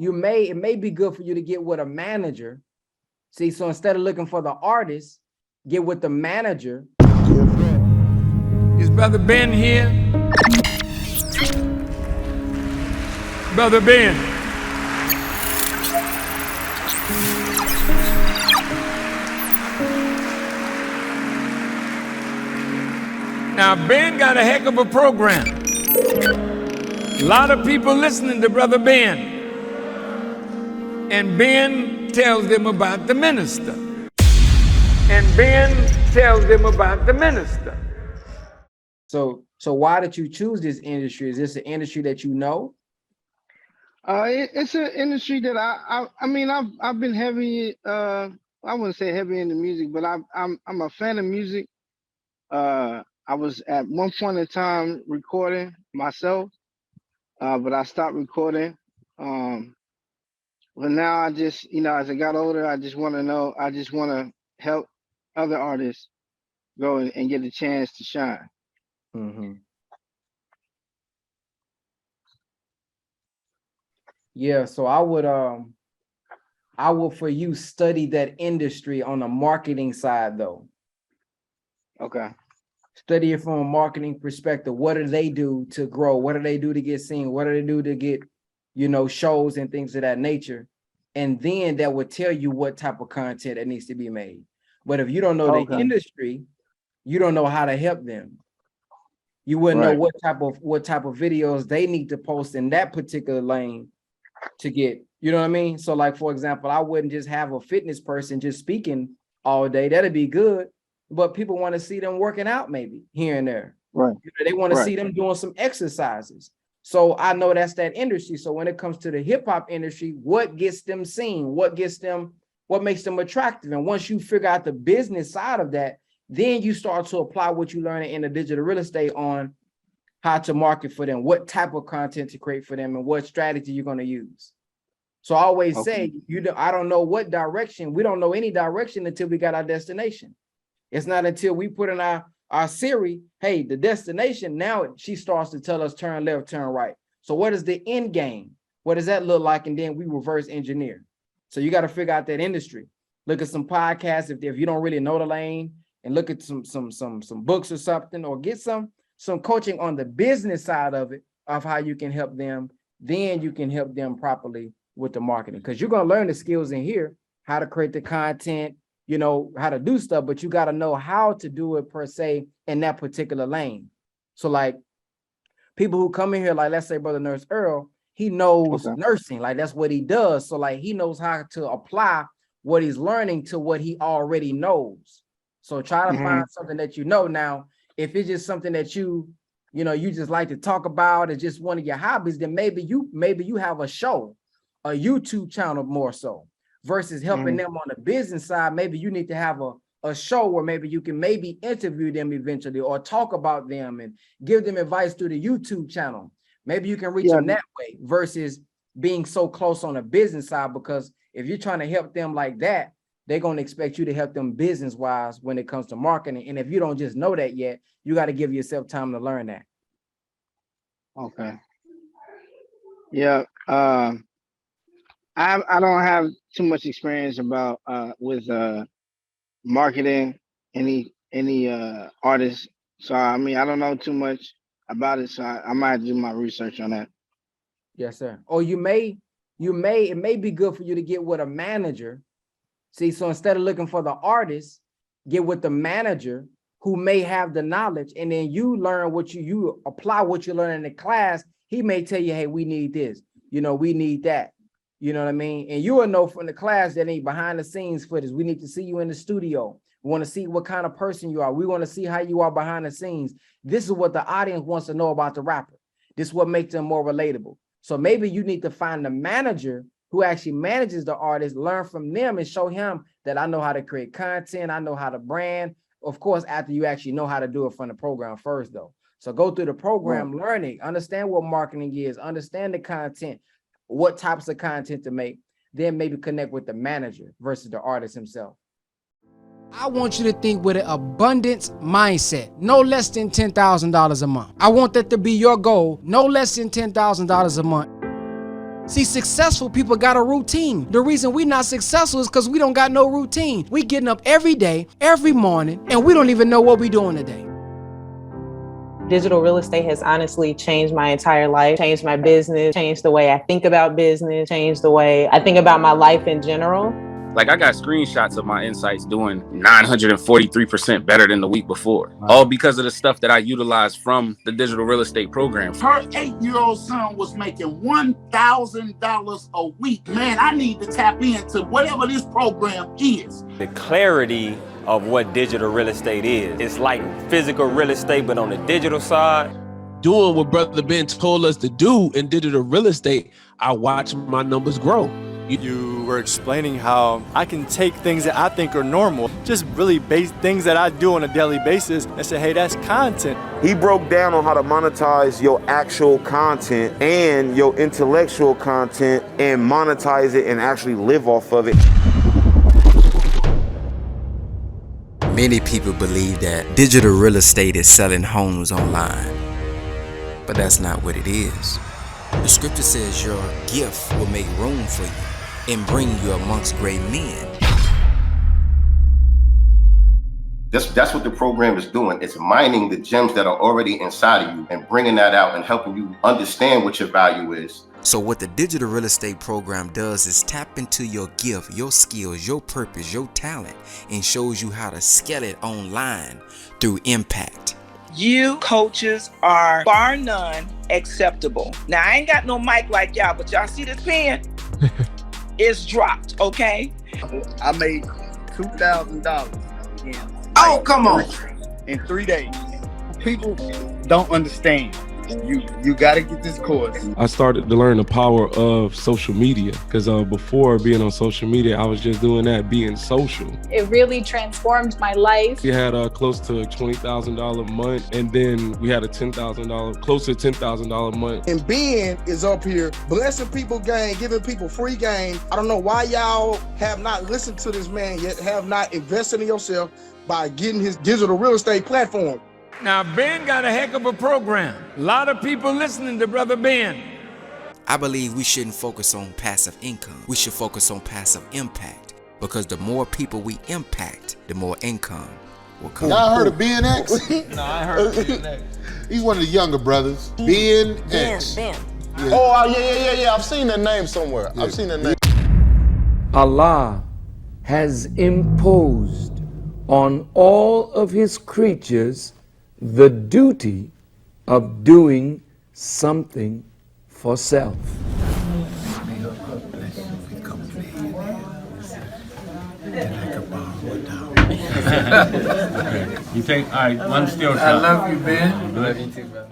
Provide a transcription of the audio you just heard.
it may be good for you to get with a manager. See, so instead of looking for the artist, get with the manager. Is Brother Ben here? Brother Ben. Now, Ben got a heck of a program. A lot of people listening to Brother Ben. And Ben tells them about the minister. And Ben tells them about the minister. So why did you choose this industry? Is this an industry that you know? It's an industry that I mean I've been heavy. I wouldn't say heavy in the music, but I'm a fan of music. I was at one point in time recording myself, but I stopped recording. But now I just, as I got older, I just want to help other artists go and get a chance to shine. Mm-hmm. Yeah, so I would for you study that industry on the marketing side though. Okay. Study it from a marketing perspective. What do they do to grow? What do they do to get seen? What do they do to get, shows and things of that nature? And then that would tell you what type of content that needs to be made. But if you don't know the industry, you don't know how to help them. You wouldn't know what type of videos they need to post in that particular lane to get, you know what I mean? So like, for example, I wouldn't just have a fitness person just speaking all day. That'd be good. But people want to see them working out maybe here and there. Right. They want to see them doing some exercises. So I know that's that industry. So when it comes to the hip hop industry, what gets them seen? What makes them attractive? And once you figure out the business side of that, then you start to apply what you learn in the digital real estate on how to market for them, what type of content to create for them, and what strategy you're going to use. So I always say, I don't know what direction. We don't know any direction until we got our destination. It's not until we put in our Siri, hey, the destination, now she starts to tell us turn left, turn right. So what is the end game? What does that look like? And then we reverse engineer. So you got to figure out that industry. Look at some podcasts if you don't really know the lane, and look at some books or something, or get some coaching on the business side of it, of how you can help them. Then you can help them properly with the marketing, because you're going to learn the skills in here, how to create the content, how to do stuff, but you got to know how to do it per se in that particular lane. So like people who come in here, like let's say Brother Nurse Earl, he knows nursing, like that's what he does. So like he knows how to apply what he's learning to what he already knows. So try to find something that now. If it's just something that you just like to talk about, it's just one of your hobbies, then maybe you have a show, a YouTube channel more so. Versus helping them on the business side, maybe you need to have a show where maybe you can interview them eventually, or talk about them and give them advice through the YouTube channel. Maybe you can reach them that way versus being so close on the business side, because if you're trying to help them like that, they're going to expect you to help them business-wise when it comes to marketing. And if you don't just know that yet, you got to give yourself time to learn that. Okay. Yeah. I don't have too much experience about with marketing any artists, so I mean I don't know too much about it, so I might do my research on that. Yes, sir. Or it may be good for you to get with a manager. See, so instead of looking for the artist, get with the manager who may have the knowledge, and then you learn you apply what you learn in the class. He may tell you, hey, we need this, we need that. You know what I mean? And you will know from the class that ain't behind the scenes footage. We need to see you in the studio. We want to see what kind of person you are. We want to see how you are behind the scenes. This is what the audience wants to know about the rapper. This is what makes them more relatable. So maybe you need to find the manager who actually manages the artist, learn from them and show him that I know how to create content. I know how to brand. Of course, after you actually know how to do it from the program first though. So go through the program, learn it, understand what marketing is, understand the content, what types of content to make, then maybe connect with the manager versus the artist himself. I want you to think with an abundance mindset, no less than $10,000 a month. I want that to be your goal, no less than $10,000 a month. See, successful people got a routine. The reason we not successful is because we don't got no routine. We getting up every day, every morning, and we don't even know what we doing today. Digital real estate has honestly changed my entire life, changed my business, changed the way I think about business, changed the way I think about my life in general. Like, I got screenshots of my insights doing 943% better than the week before. All because of the stuff that I utilized from the digital real estate program. Her 8-year-old son was making $1,000 a week. Man, I need to tap into whatever this program is. The clarity of what digital real estate is. It's like physical real estate, but on the digital side. Doing what Brother Ben told us to do in digital real estate, I watch my numbers grow. You were explaining how I can take things that I think are normal, just really base things that I do on a daily basis and say, hey, that's content. He broke down on how to monetize your actual content and your intellectual content and monetize it and actually live off of it. Many people believe that digital real estate is selling homes online, but that's not what it is. The scripture says your gift will make room for you and bring you amongst great men. That's what the program is doing. It's mining the gems that are already inside of you and bringing that out and helping you understand what your value is. So what the digital real estate program does is tap into your gift, your skills, your purpose, your talent, and shows you how to scale it online through impact. You coaches are bar none acceptable. Now, I ain't got no mic like y'all, but y'all see this pen? It's dropped, okay? I made $2,000 in come on. in 3 days. People don't understand. You got to get this course. I started to learn the power of social media because before being on social media, I was just doing that, being social. It really transformed my life. We had close to $20,000 a month, and then we had a $10,000, close to $10,000 a month. And Ben is up here blessing people game, giving people free game. I don't know why y'all have not listened to this man yet, have not invested in yourself by getting his digital real estate platform. Now, Ben got a heck of a program. A lot of people listening to Brother Ben. I believe we shouldn't focus on passive income. We should focus on passive impact, because the more people we impact, the more income will come. Y'all heard of BNX? No, I heard of BNX. He's one of the younger brothers. BNX. Ben. Yeah. Oh, yeah. I've seen that name somewhere. Yeah. I've seen that name. Allah has imposed on all of his creatures the duty of doing something for self. You think, all right, one still. I love you, Ben. Love you too, brother.